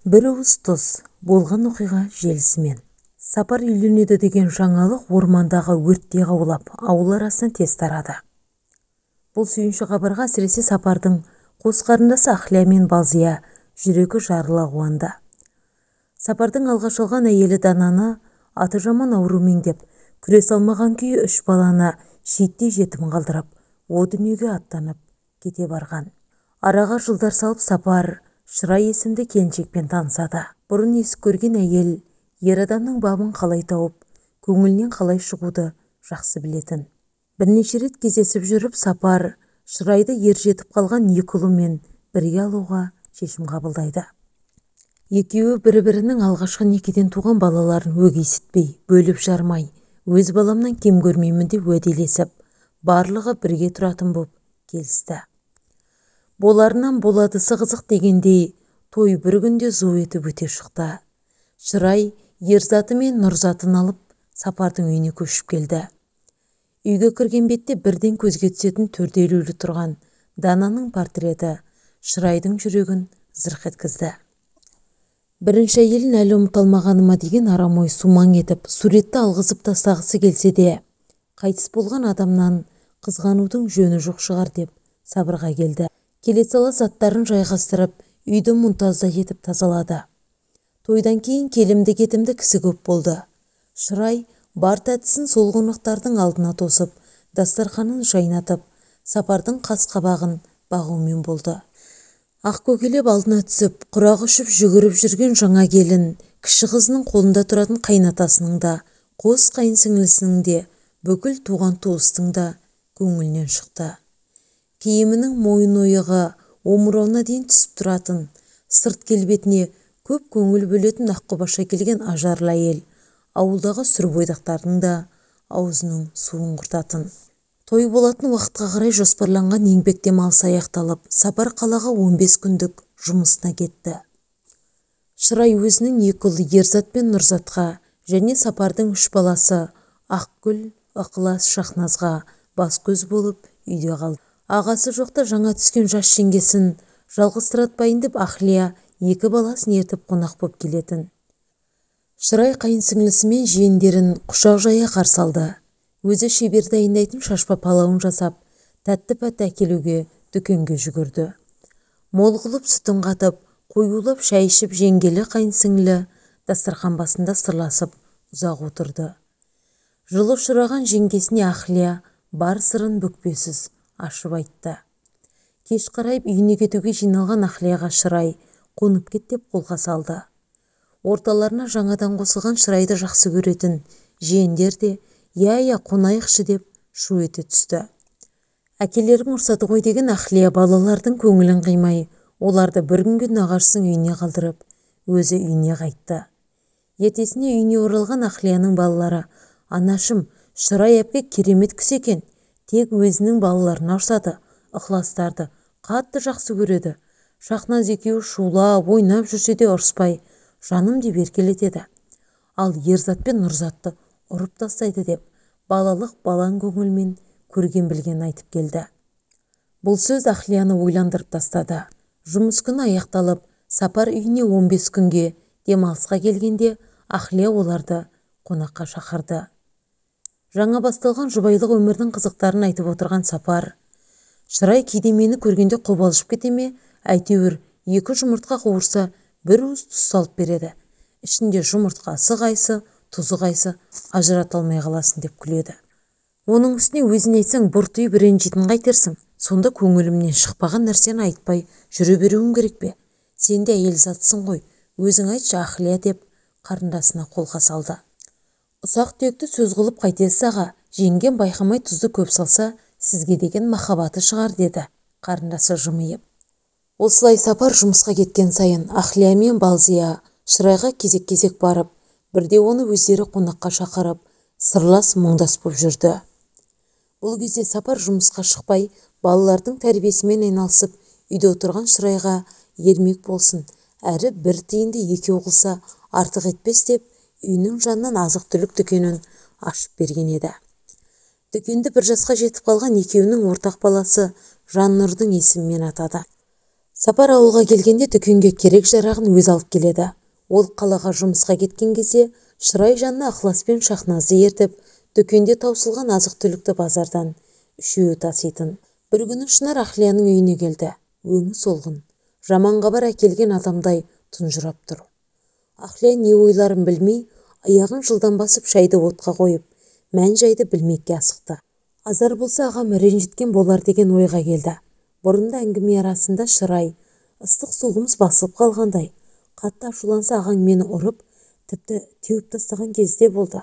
Бір уыс тұз болған оқиға желісімен. Сапар үйленеді деген жаңалық ормандағы өртте қаулап, ауыл арасына тез тарады. Бұл сүйінші хабарға әсіресе Сапардың қос қарындасы Ахлия мен Балзия жүрегі жарыла қуанды. Сапардың алғаш алған әйелі Дананы аты жаман ауру меңдеп, күрес алмаған күйі 3 баланы шиеттей жетім қалдырып, о дүниеге аттанып кете барған. Араға жылдар салып Сапар Шырай есімді келіншекпен танысады. Бұрын есік көрген әйел ер адамның бабын қалай тауып, көңілінен қалай шығуды жақсы білетін. Бірнеше рет кездесіп жүріп, Сапар Шырайды ер жетіп қалған 2 ұлымен бірге алуға шешім қабылдайды. Екеуі бір-бірінің алғашқы некеден туған балаларын өгейсітпей, бөліп жармай, өз баламнан кем көрмеймін деп уәделесіп, барлығы бірге тұратын боп келісті. Боларынан боладысы қызық дегендей, той бір күнде зу етіп өте шықты. Шырай ерзаты мен нұрзатын алып, Сапардың үйіне көшіп келді. Үйге кірген бетте бірден көзге түсетін төрде ілулі тұрған Дананың портреті Шырайдың жүрегін зырқ еткізді. Бірінші әйелін әлі ұмыталмағаныма деген арам ой сумаң етіп, суретті алғызып тастағысы келсе де, қайтыс болған адамнан қызғанудың жөні жоқ шығар деп сабырға келді. Келе сала заттарын жайғастырып, үйді мұнтаздай етіп тазалады. Тойдан кейін келімді-кетімді кісі көп болды. Шырай бар тәттісін сол қонақтардың алдына тосып, дастарханын жайнатып, Сапардың қас-қабағын бағумен болды. Ақ көкелеп алдына түсіп, құрақ ұшып жүгіріп жүрген жаңа келін, кіші қызының қолында тұратын қайнатасының да, қос қайынсіңлісінің де, бүкіл туған туыстың да көңілінен шықты. Киімінің мойын ойығы омырауына дейін түсіп тұратын, сырт келбетіне көп көңіл бөлетін аққұбаша келген ажарлы әйел, ауылдағы сүр бойдақтардың да аузының суын құртатын. Той болатын уақытқа қарай жоспарланған еңбек демалысы аяқталып, Сапар қалаға 15 күндік жұмысына кетті. Шырай өзінің 2 ұлы Ерзат пен Нұрзатқа және Сапардың 3 баласы Ақгүл, Ықылас, Шахназға бас көз болып үйде қалды. Ағасы жоқта жаңа түскен жас жеңгесін жалғызсыратпайын деп Ахлия 2 баласын ертіп қонақ боп келетін. Шырай қайынсіңлісі мен жиендерін құшақ жая қарсы алды. Өзі шебер дайындайтын шашпа палауын жасап, тәтті-пәтті әкелуге дүкенге жүгірді. Мол қылып сүтін қатып, қоюлап шай ішіп жеңгелі қайынсіңлі дастархан басында сырласып ұзақ отырды. Жылы ұшыраған жеңгесіне Ахлия бар сырын бүкпесіз ашып айтты. Кеш қарайып үйіне кетуге жиналған Ахлияға Шырай қонып кет деп қолға салды. Орталарына жаңадан қосылған Шырайды жақсы көретін жиендер де «Я, қонайықшы» деп шу ете түсті. Әкелерің ұрсады ғой деген Ахлия балалардың көңілін қимай, оларды бір күнге нағашысының үйіне қалдырып, өзі үйіне қайтты. Ертесіне үйіне оралған Ахлияның балалары: «Анашым, Шырай әпке керемет кісі екен, тек өзінің балаларына ұрсады, ықыластарды қатты жақсы көреді. Шахназ екеуі шулап, ойнап жүрсе де ұрыспай, жаным деп еркелетеді. Ал Ерзат пен Нұрзатты ұрып тастайды» деп балалық балаң көңілмен көрген-білген айтып келді. Бұл сөз Ахлияны ойландырып тастады. Жұмыс күні аяқталып, Сапар үйіне 15 күнге демалысқа келгенде Ахлия оларды қонаққа шақырды. Жаңа басталған жұбайлық өмірдің қызықтарын айтып отырған Сапар: «Шырай кейде мені көргенде қобалжып кете ме? Әйтеуір 2 жұмыртқа қуырса, бір уыс тұз салып береді. Ішінде жұмыртқасы қайсы, тұзы қайсы, ажырата алмай қаласың» деп күледі. Оның үстіне өзін айтсаң бұртиып ренжитін қайтерсің? Сонда көңілімнен шықпаған нәрсені айтпай жүре беруім керек пе? Сен де әйел затсың ғой, өзің айтшы Ахлия деп қарындасына қолға салды. Ұсақ түйекті сөз қылып қайтесіз аға, жеңгем байқамай тұзды көп салса, сізге деген махаббаты шығар деді қарындасы жымиып. Осылай Сапар жұмысқа кеткен сайын Ахлия мен Балзия Шырайға кезек-кезек барып, бірде оны өздері қонаққа шақырып, сырлас мұңдас боп жүрді. Бұл кезде Сапар жұмысқа шықпай, балалардың тәрбиесімен айналысып, үйде отырған Шырайға ермек болсын, әрі бір тиынды 2 қылса артық етпес деп, үйінің жанынан азық-түлік дүкенін ашып берген еді. Дүкенді 1 жасқа жетіп қалған екеуінің ортақ баласы Жаннұрдың есімімен атады. Сапар ауылға келгенде дүкенге керек жарағын өз алып келеді. Ол қалаға жұмысқа кеткен кезде Шырай жанына Ықылас пен Шахназды ертіп, дүкенде таусылған азық-түлікті базардан үшеуі таситын. Бір күні Шынар Ахлияның үйіне келді. Өңі солғын, жаман хабар әкелген адамдай тұнжырап тұр. Ахлия не ойларын білмей, аяғын жылдан басып шайды отқа қойып, мән-жайды білмекке асықты. Азар болса ағам ренжіткен болар деген ойға келді. Бұрында әңгіме арасында Шырай, ыстық суғымыз басылып қалғандай, қатты ашуланса ағаң мені ұрып, тіпті теуіп тастаған кезде болды.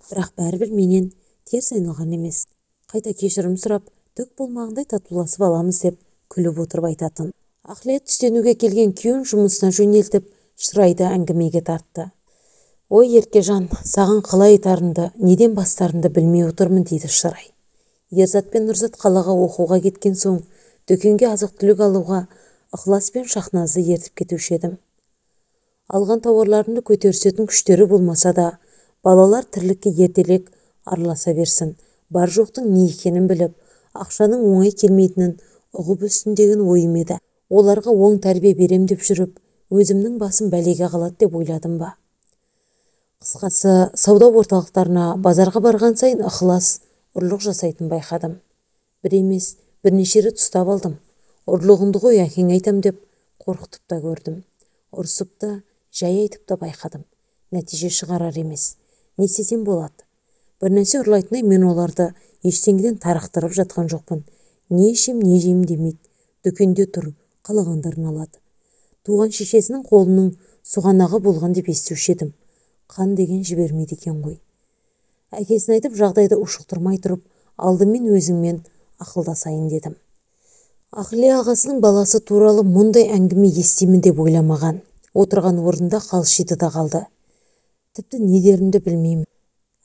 Бірақ бәрібір менен теріс айналған емес. Қайта кешірім сұрап, түк болмағандай татуласып аламыз деп күліп отырып айтатын. Ахлия түстенуге келген күйеуін жұмысына жөнелтіп, Шырайды әңгімеге тартты. Ой Еркежан, саған қалай айтарымды, неден бастарымды білмей отырмын дейді Шырай. Ерзат пен Нұрзат қалаға оқуға кеткен соң, дүкенге азық-түлік алуға Ықылас пен Шахназды ертіп кетуші едім. Алған тауарларымды көтерісетін күштері болмаса да, балалар тірлікке ертелек араласа берсін, бар жоқтың не екенін біліп, ақшаның оңай келмейтінін ұғып өссін деген ойым еді. Оларға оң тәрбие берем деп жүріп, өзімнің басым бәлеге қалады деп ойладым ба. Қысқасы, сауда орталықтарына, базарға барған сайын Ықылас ұрлық жасайтын байқадым. Бір емес, бірнеше рет ұстап алдым. Ұрлығыңды ғой әкең айтам деп қорқытып та көрдім. Ұрсып та, жай айтып та байқадым. Нәтиже шығарар емес. Не істесем болады? Бір нәрсе ұрлайтындай мен оларды ештеңеден тарықтырып жатқан жоқпын. Не ішем, не жеймін демейді. Дүкенде тұр, қалағандарын алады. Туған шешесінің қолының сұғанағы болған деп естуші едім. Қан деген жібермейді екен ғой. Әкесін айтып жағдайды ушықтырмай тұрып, алдымен өзіңмен ақылдасайын дедім. Ахлия ағасының баласы туралы мұндай әңгіме естимін деп ойламаған. Отырған орнында қалшиды да қалды. Тіпті не дерімді білмеймін.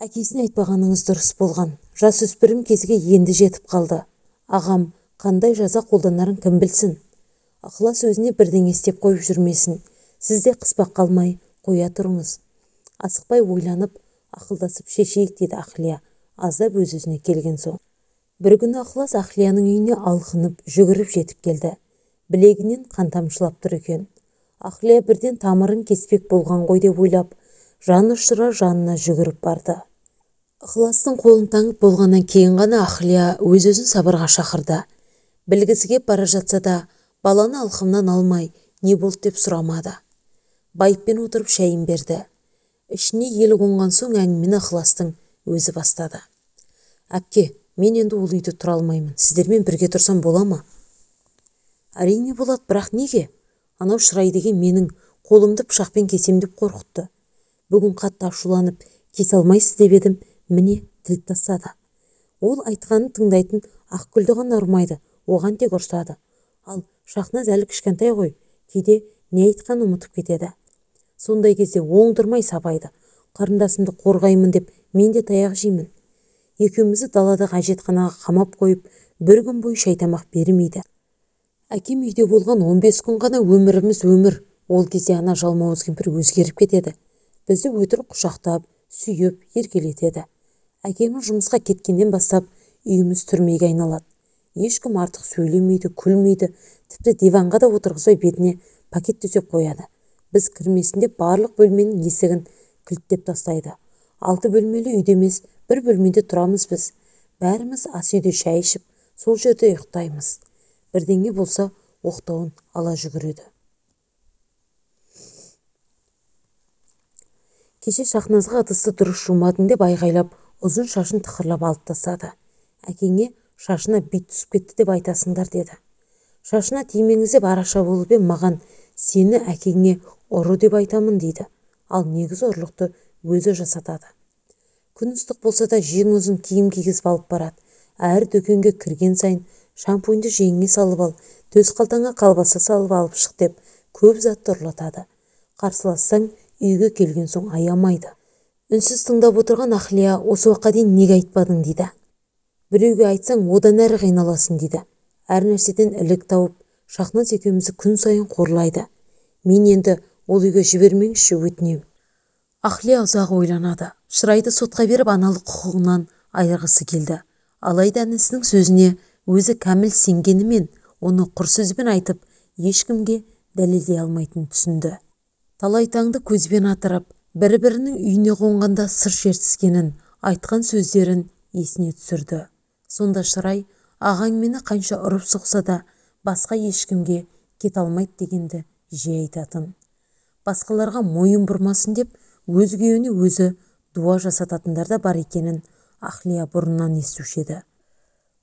Әкесіне айтпағаныңыз дұрыс болған. Жасөспірім кезге енді жетіп қалды. Ағам қандай жаза қолданарын кім білсін. Ықылас өзіне бірдеңе істеп қойып жүрмесін. Сіз де қыспақ қалмай қоя тұрыңыз. Асықпай ойланып, ақылдасып шешейік деді Ахлия, аздап өз-өзіне келген соң. Бір күні Ықылас Ахлияның үйіне алқынып, жүгіріп жетіп келді. Білегінен қан тамшылап тұр екен. Ахлия бірден тамырын кеспек болған ғой деп ойлап, жан ұшыра жанына жүгіріп барды. Ықыластың қолын таңып болғаннан кейін ғана Ахлия өз-өзін сабырға шақырды. Білгісі кеп бара жатса да, баланы алқымнан алмай, не болды деп сұрамады. Байыппен отырып шайын берді. Ішіне ел қонған соң әңгімені Ықыластың өзі бастады. Әпке, мен енді ол үйде тұра алмаймын. Сіздермен бірге тұрсам бола ма? Әрине болады, бірақ неге? Анау Шырай деген менің қолымды пышақпен кесем деп қорқытты. Бүгін қатты ашуланып, кесе алмайсыз деп едім, міне тіл тастады. Ол айтқанын тыңдайтын Ақгүлді ғана ұрмайды, оған тек ұрсады. Ал Шахназ әлі кішкентай ғой, кейде не айтқанын ұмытып кетеді. Сондай кезде оңдырмай сабайды. Қарындасымды қорғаймын деп мен де таяқ жеймін. Екеумізді даладағы әжетханаға қамап қойып, бір күн бойы шайтамақ бермейді. Әкем үйде болған 15 күн ғана өміріміз өмір. Ол кезде ана жалмауыз кемпір өзгеріп кетеді. Бізді өтірік құшақтап, сүйіп, еркелетеді. Әкемнің жұмысқа кеткеннен бастап үйіміз түрмеге айналады. Ешкім артық сөйлемейді, күлмейді, тіпті диванға да отырғызбай бетіне пакет төсеп қояды. Біз кірмесінде барлық бөлменің есігін кілттеп тастайды. 6 бөлмелі үйде емес, бір бөлмеде тұрамыз біз. Бәріміз ас үйде шай ішіп, сол жерде ұйықтаймыз. Бірдеңе болса, оқтауын ала жүгіреді. Кеше Шахназға ыдысты дұрыс жумадың деп айғайлап, ұзын шашын тықырлап алып тастады. Әкеңе шашына бит түсіп кетті деп айтасыңдар деді. Шашына тимеңіз деп араша болып маған сені әкеңе ұры деп айтамын дейді. Ал негізі ұрлықты өзі жасатады. Күн ыстық болса да жең ұзын киім кигізіп алып барады. Әр дүкенге кірген сайын шампуньді жеңіңе салып ал, төс қалтаңа қалбаса салып алып шық деп көп затты ұрлатады. Қарсылассаң үйге келген соң аямайды. Үнсіз тыңдап отырған Ахлия осы уақытқа дейін неге айтпадың дейді. Біреуге айтсаң одан әрі қиналасың дейді. Әр нәрседен ілік тауып, Шахназ екеумізді күн сайын қорлайды. Мен енді ол үйге жібермеңізші өтінем. Ахлия ұзақ ойланады. Шырайды сотқа беріп аналық құқығынан айырғысы келді. Алайда інісінің сөзіне өзі кәміл сенгенімен, оны құр сөзбен айтып, ешкімге дәлелдей алмайтынын түсінді. Талай таңды көзбен атырып, бір-бірінің үйіне қонғанда сыр шертіскенін, айтқан сөздерін есіне түсірді. Сонда Шырай ағаң мені қанша ұрып соқса да басқа ешкімге кете алмайды дегенді жиі айтатын. Басқаларға мойын бұрмасын деп өз күйеуіне өзі дуа жасататындар да бар екенін Ахлия бұрыннан естуші еді.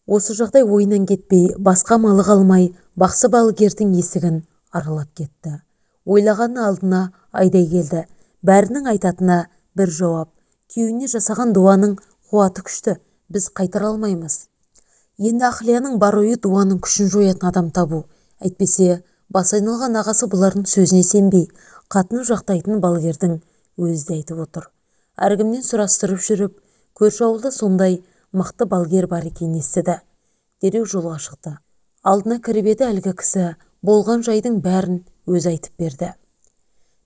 Осы жағдай ойынан кетпей, басқа малы қалмай, бақсы балгердің есігін аралап кетті. Ойлағаны алдына айдай келді. Бәрінің айтатына бір жауап: күйеуіне жасаған дуаның қуаты күшті, біз қайтара алмаймыз. Енді Ахлияның бар ойы дуаның күшін жоятын адам табу. Әйтпесе, бас айналған ағасы бұлардың сөзіне сенбей, қатыны жақтайтын балгердің өзі де айтып отыр. Әркімнен сұрастырып жүріп, көрші ауылда сондай мықты балгер бар екенін естіді. Дереу жолға шықты. Алдына кіріп еді әлгі кісі болған жайдың бәрін өзі айтып берді.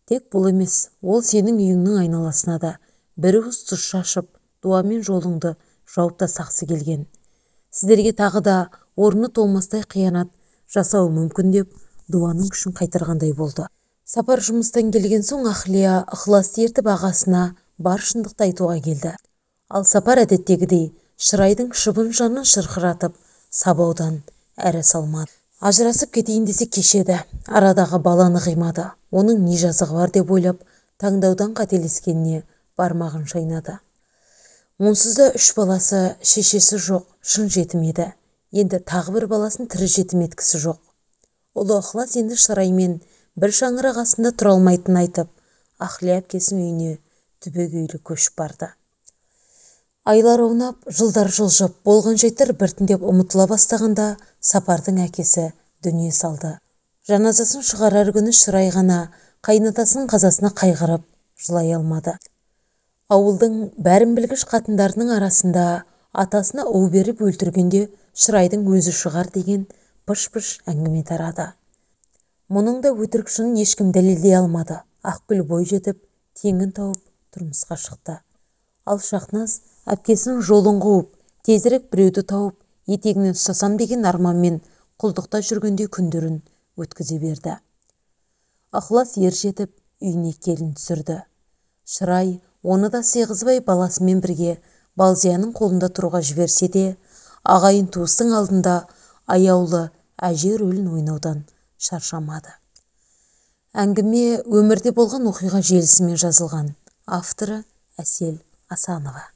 Тек бұл емес, ол сенің үйіңнің айналасына да бір уыс тұз шашып, дуамен жолыңды жауып тастағысы келген. Сіздерге тағы да орны толмастай қиянат жасауы мүмкін деп дуаның күшін қайтарғандай болды. Сапар жұмыстан келген соң Ахлия ықыласты ертіп ағасына бар шындықты айтуға келді. Ал Сапар әдеттегідей Шырайдың шыбын жанын шырқыратып, сабаудан әрі салмады. Ажырасып кетейін десе кешеді, арадағы баланы қимады. Оның не жазығы бар деп ойлап, таңдаудан қателескеніне бармағын шайнады. Онсыз да 3 баласы, шешесі жоқ, шын жетім еді. Енді тағы бір баласын тірі жетім еткісі жоқ. Ұлы ықылас енді Шыраймен бір шаңырақ астында тұра алмайтынын айтып, Ахлия әпкесінің үйіне түбегейлі көшіп барды. Айлар ойнап, жылдар жылжып, болған жайттар біртіндеп ұмытыла бастағанда Сапардың әкесі дүние салды. Жаназасын шығарар күні Шырай ғана қайнатасының қазасына қайғырып жылай алмады. Ауылдың бәрін білгіш қатындарының арасында атасына ұл беріп өлтіргенде Шырайдың өзі шығар деген пыш-пыш әңгіме тарады. Мұның да өтірік шынын ешкім дәлелдей алмады. Ақгүл бой жетіп, теңін тауып тұрмысқа шықты. Ал Шахназ әпкесінің жолын қуып, тезірек біреуді тауып, етегінен ұстасам деген арманмен құлдықта жүргенде күндерін өткізе берді. Ықылас ер жетіп, үйіне келін түсірді. Шырай оны да сыйғызбай баласымен бірге Балзияның қолында тұруға жіберсе де, ағайын туыстың алдында аяулы әже рөлін ойнаудан шаршамады. Әңгіме өмірде болған оқиға желісімен жазылған. Авторы Әсел Асанова.